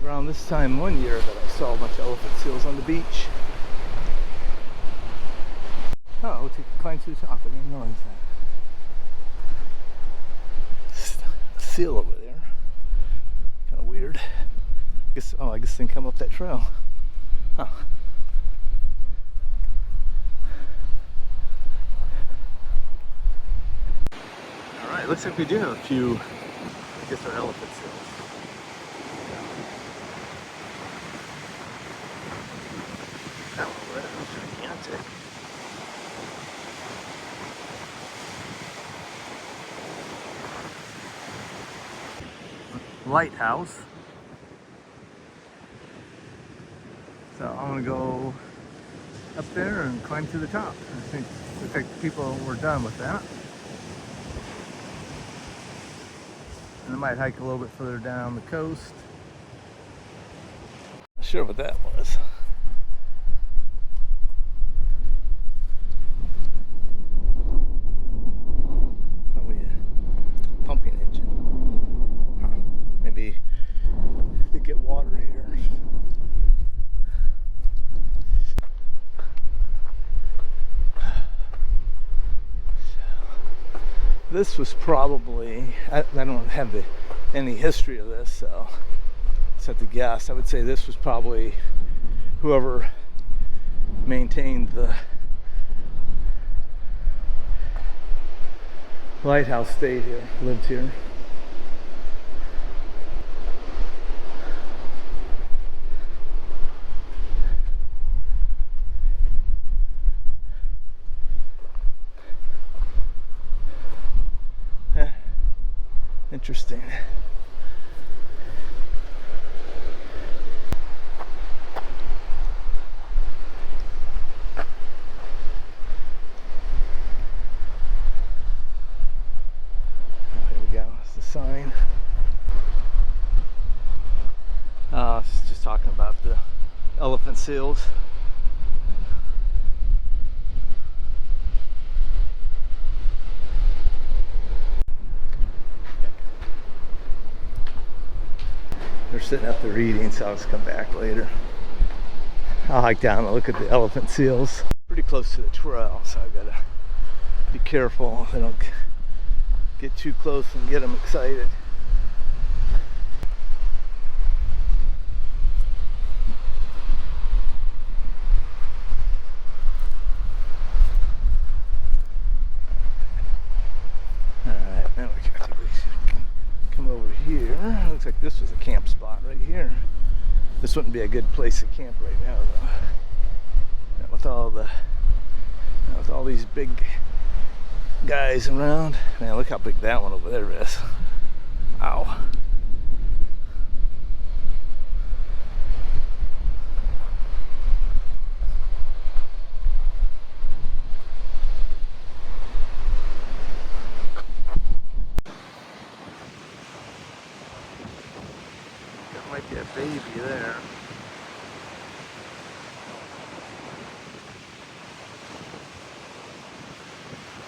around this time one year that I saw a bunch of elephant seals on the beach. Oh, looks like you climb to the top. I didn't realize that. A seal over there. Kind of weird. I guess they can come up that trail. Huh. Alright, looks like we do have a few, I guess, our elephant seals. That one was gigantic. Lighthouse. So I'm gonna go up there and climb to the top. I think looks like people were done with that. And I might hike a little bit further down the coast. Not sure what that was. Oh yeah, pumping engine. Huh. Maybe to get water here. This was probably, I don't have any history of this, so just have to guess. I would say this was probably whoever maintained the lighthouse stayed here, lived here. Interesting. There we go. That's the sign. It's just talking about the elephant seals. They're sitting up there eating, so I'll just come back later. I'll hike down and look at the elephant seals. Pretty close to the trail, so I gotta be careful I don't get too close and get them excited. Alright, now we got to come over here. Looks like this was a camp spot right here. This wouldn't be a good place to camp right now, though. Not with all these big guys around. Man, look how big that one over there is. Ow. Might be a baby there.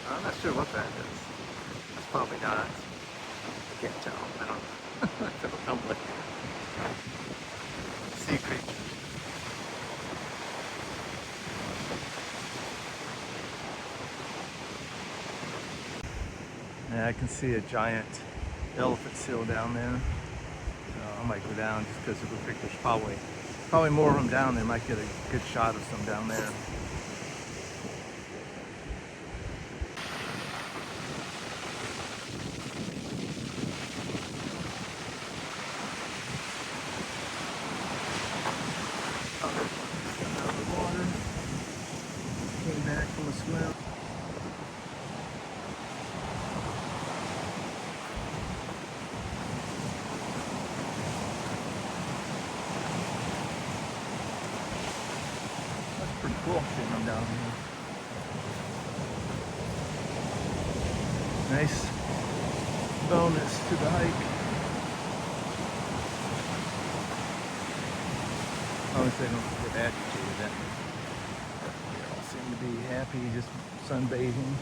I'm not sure what that is. It's probably not. I can't tell. I don't know. It's a public sea creature. Yeah, I can see a giant elephant seal down there. I might go down just because it looks like there's probably more of them down there. Might get a good shot of some down there. Out of the water. Came back from a swim. Pretty cool seeing them down here. Nice bonus to the hike. Obviously they don't get agitated then. They all seem to be happy, just sunbathing.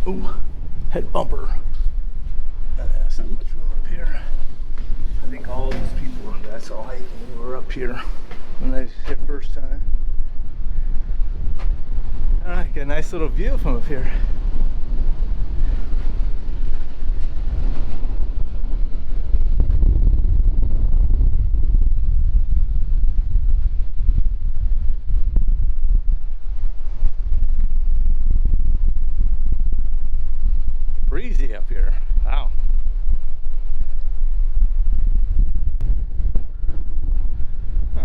Ooh, head bumper. That's not much room up here. I think all those people that I saw hiking were up here when I hit first time. Alright, got a nice little view from up here. Breezy up here. Wow. Huh.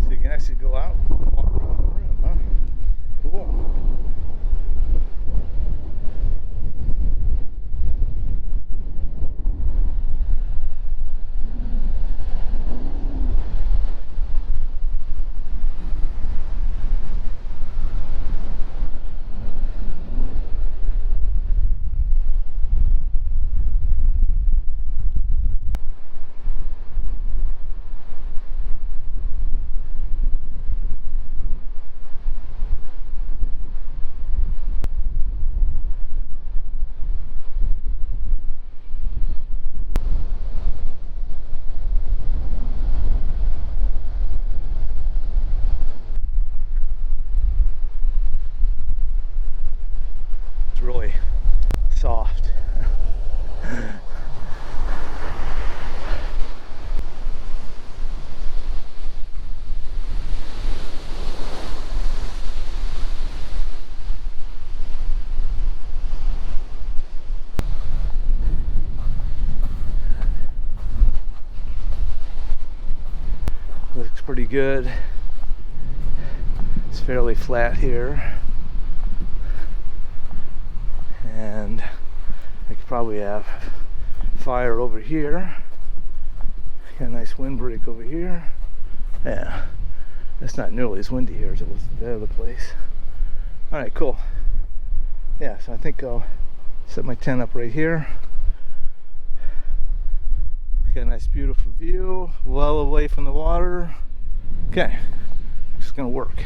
So you can actually go out and walk around the room, huh? Cool. Really soft. Looks pretty good. It's fairly flat here. And I could probably have fire over here. Got a nice windbreak over here. Yeah, it's not nearly as windy here as it was at the other place. Alright, cool. Yeah, so I think I'll set my tent up right here. Got a nice beautiful view, well away from the water. Okay, it's gonna work.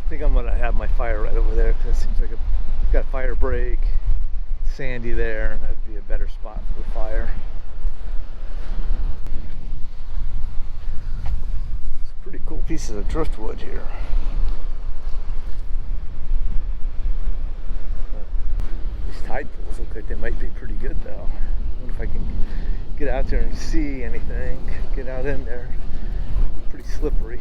I think I'm gonna have my fire right over there because it seems like it's got a fire break, sandy there. That'd be a better spot for the fire. Some pretty cool pieces of driftwood here. tide pools look like they might be pretty good though. I wonder if I can get out there and see anything. Get out in there. Pretty slippery.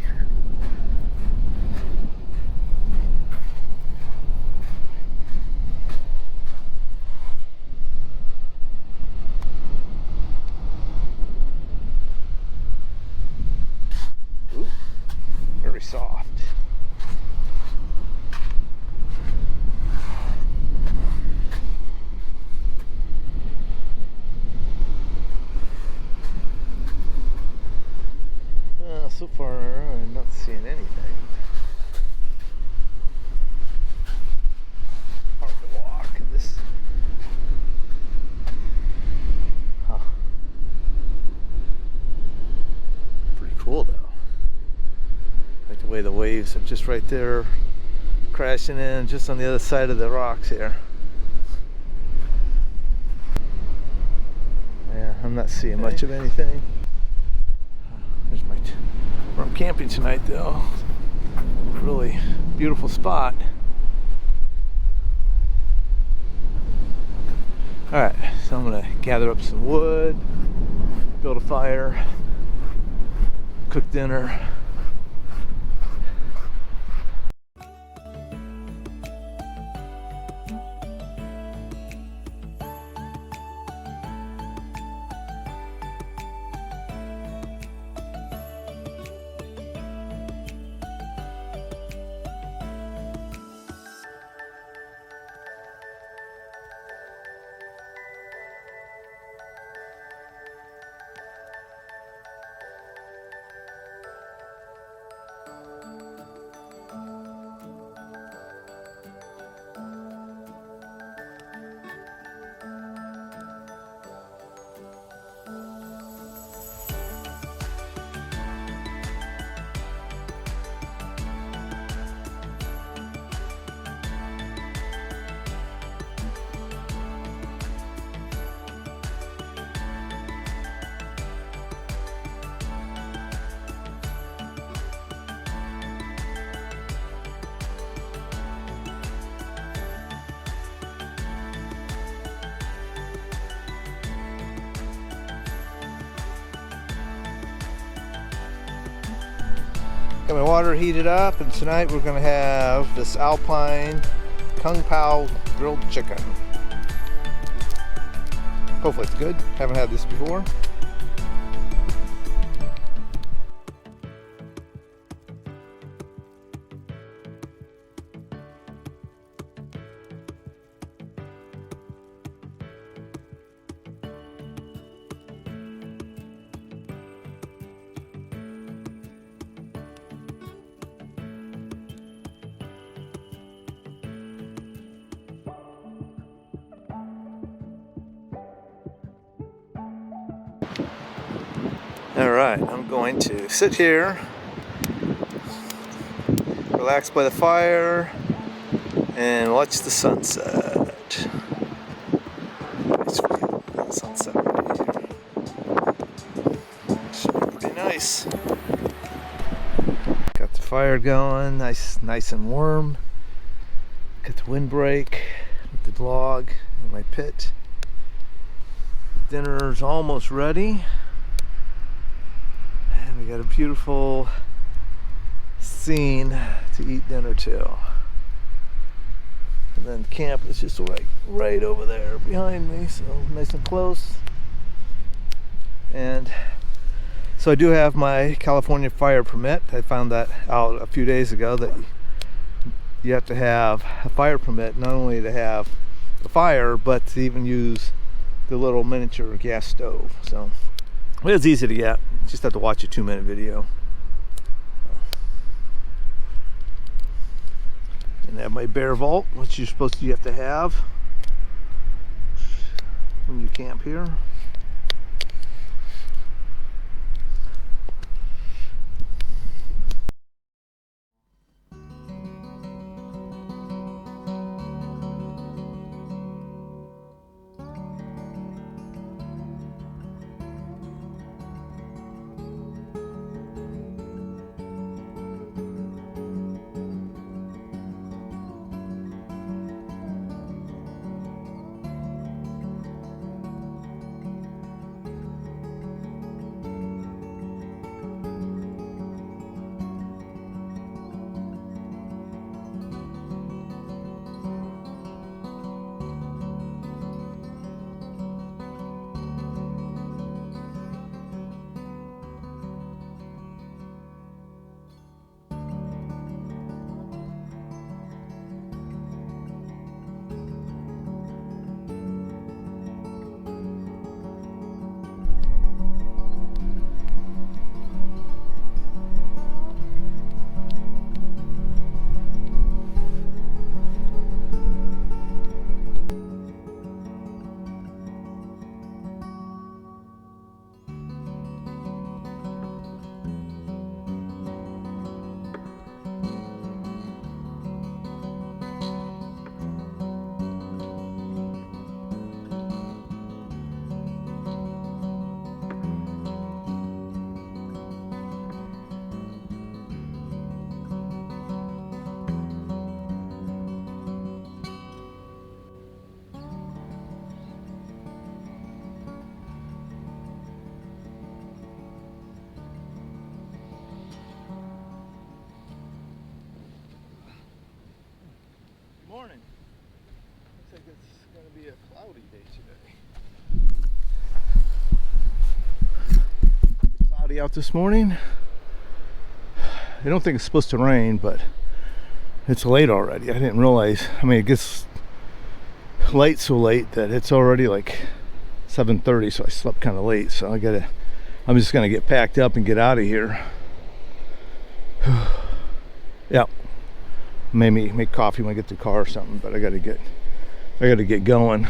Ooh, very soft. So far, I'm not seeing anything. Hard to walk in this. Huh. Pretty cool though. Like the way the waves are just right there crashing in just on the other side of the rocks here. Yeah, I'm not seeing much of anything. There's my where I'm camping tonight though. Really beautiful spot. Alright, so I'm gonna gather up some wood, build a fire, cook dinner. Got my water heated up, and tonight we're gonna have this Alpine Kung Pao grilled chicken. Hopefully it's good. Haven't had this before. Alright, I'm going to sit here, relax by the fire, and watch the sunset. Nice sunset right here. Should be pretty nice. Got the fire going, nice and warm. Got the windbreak with the log in my pit. Dinner's almost ready. We got a beautiful scene to eat dinner to. And then camp is just right over there behind me, so nice and close. And so I do have my California fire permit. I found that out a few days ago, that you have to have a fire permit not only to have the fire, but to even use the little miniature gas stove. So it's easy to get. Just have to watch a 2-minute video. And I have my bear vault, which you have to have when you camp here. cloudy out this morning. I don't think it's supposed to rain, but it's late already. I didn't realize. I mean, it gets light so late that it's already like 7:30, so I slept kind of late. So I'm just gonna get packed up and get out of here. Yeah, maybe make coffee when I get to the car or something. But I gotta get going.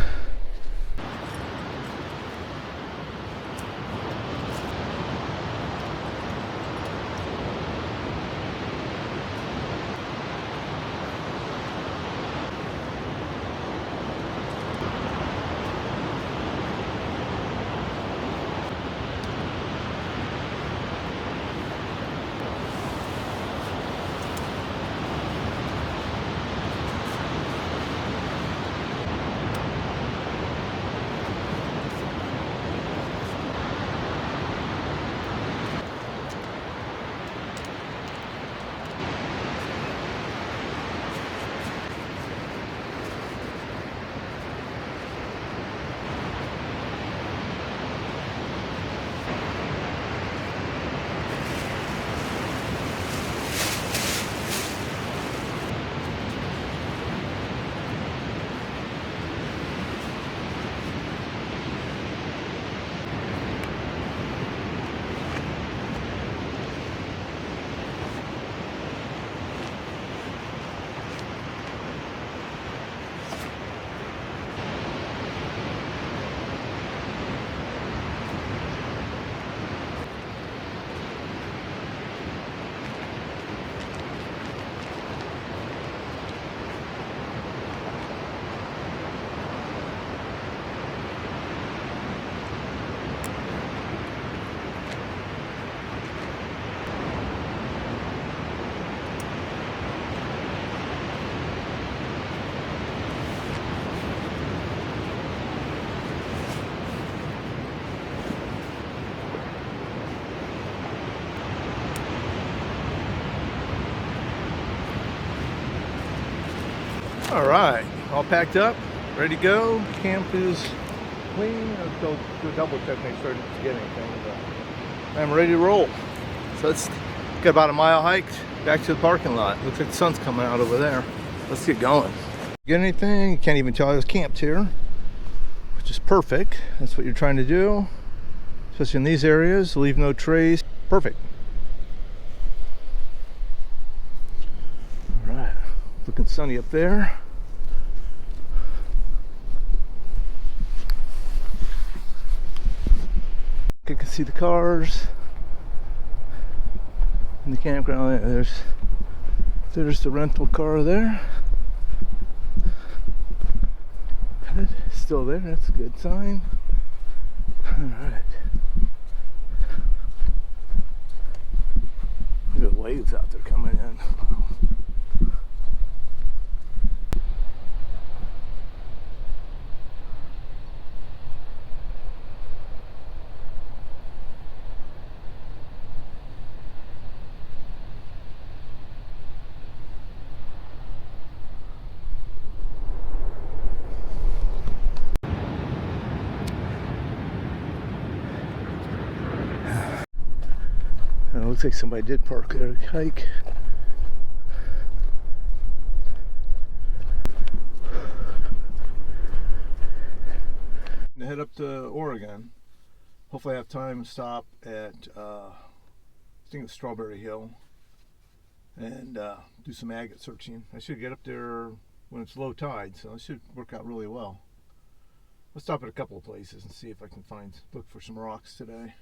All right, all packed up, ready to go. Camp is clean. I'll go do a double check, make sure I didn't forget anything. But I'm ready to roll. So let's get about a mile hiked back to the parking lot. Looks like the sun's coming out over there. Let's get going. Get anything? You can't even tell I was camped here, which is perfect. That's what you're trying to do, especially in these areas. Leave no trace. Perfect. All right, looking sunny up there. You can see the cars in the campground. There's the rental car there. Good. Still there. That's a good sign. All right. Look at the waves out there coming in. Wow. Looks like somebody did park there to hike. To head up to Oregon. Hopefully I have time to stop at I think it's Strawberry Hill and do some agate searching. I should get up there when it's low tide, so it should work out really well. Let's stop at a couple of places and see if I can look for some rocks today.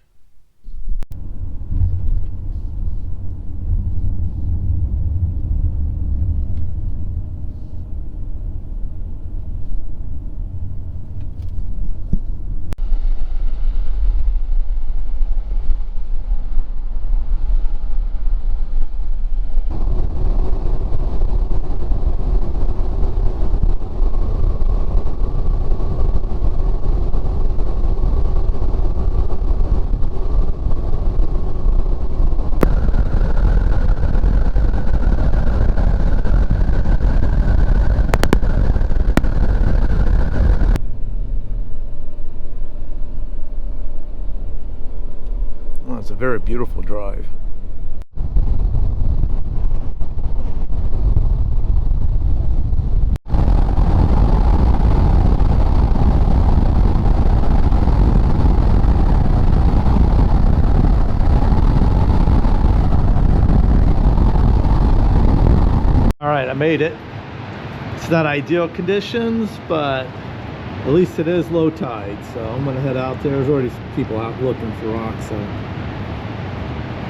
very beautiful drive. All right, I made it. It's not ideal conditions, but at least it is low tide, so I'm gonna head out there. There's already people out looking for rocks, so,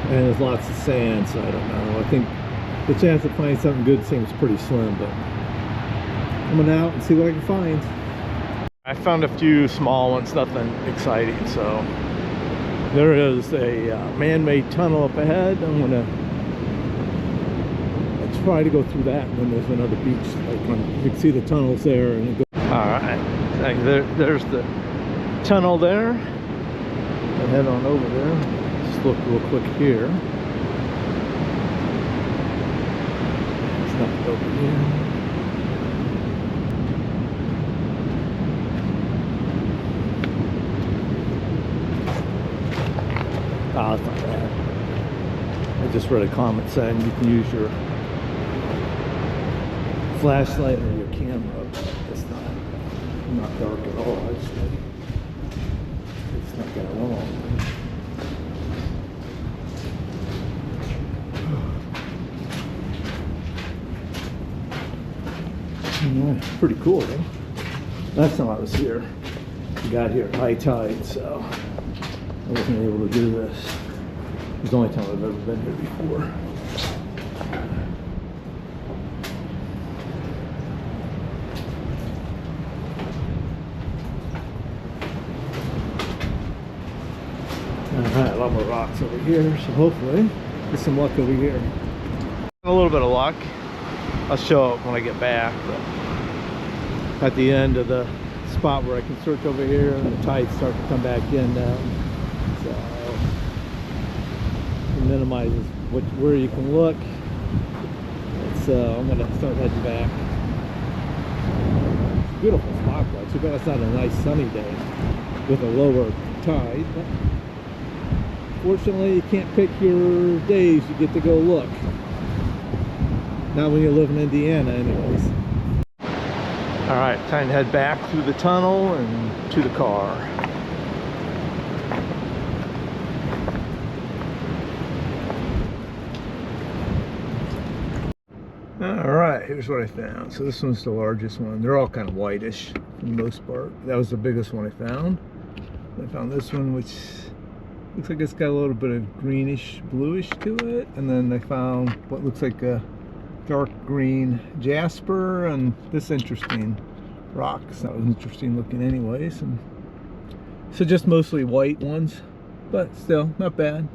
and there's lots of sand, so I don't know. I think the chance of finding something good seems pretty slim, but I'm gonna out and see what I can find. I found a few small ones, nothing exciting. So there is a man-made tunnel up ahead. I'm gonna try to go through that, and then there's another beach. You can see the tunnels there, and it goes. All right, there's the tunnel there. I'll head on over there. Just look real quick here. It's not over here. Oh, it's not bad. I just read a comment saying you can use your flashlight or your camera, but it's not dark at all, actually. It's not that long. Yeah, pretty cool, though. Last time I was here, I got here at high tide, so I wasn't able to do this. It's the only time I've ever been here before. Alright, a lot more rocks over here, so hopefully get some luck over here. A little bit of luck. I'll show it when I get back, but at the end of the spot where I can search over here, and the tides start to come back in now. So it minimizes where you can look. So I'm gonna start heading back. It's a beautiful spot, though. Too bad it's not a nice sunny day with a lower tide. But fortunately, you can't pick your days you get to go look. Not when you live in Indiana, anyways. All right, time to head back through the tunnel and to the car. All right, here's what I found. So this one's the largest one. They're all kind of whitish for the most part. That was the biggest one I found. I found this one, which looks like it's got a little bit of greenish, bluish to it. And then I found what looks like a dark green jasper and this interesting rock. So that was interesting looking anyways. And so just mostly white ones, but still not bad.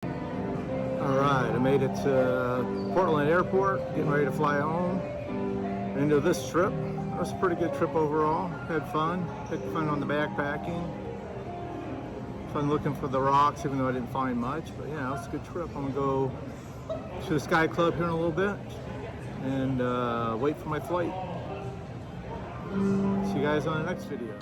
All right, I made it to Portland Airport, getting ready to fly home. Into this trip. It was a pretty good trip overall. Had fun. Had fun on the backpacking. Fun looking for the rocks, even though I didn't find much. But yeah, it was a good trip. I'm gonna go to the Sky Club here in a little bit and wait for my flight. See you guys on the next video.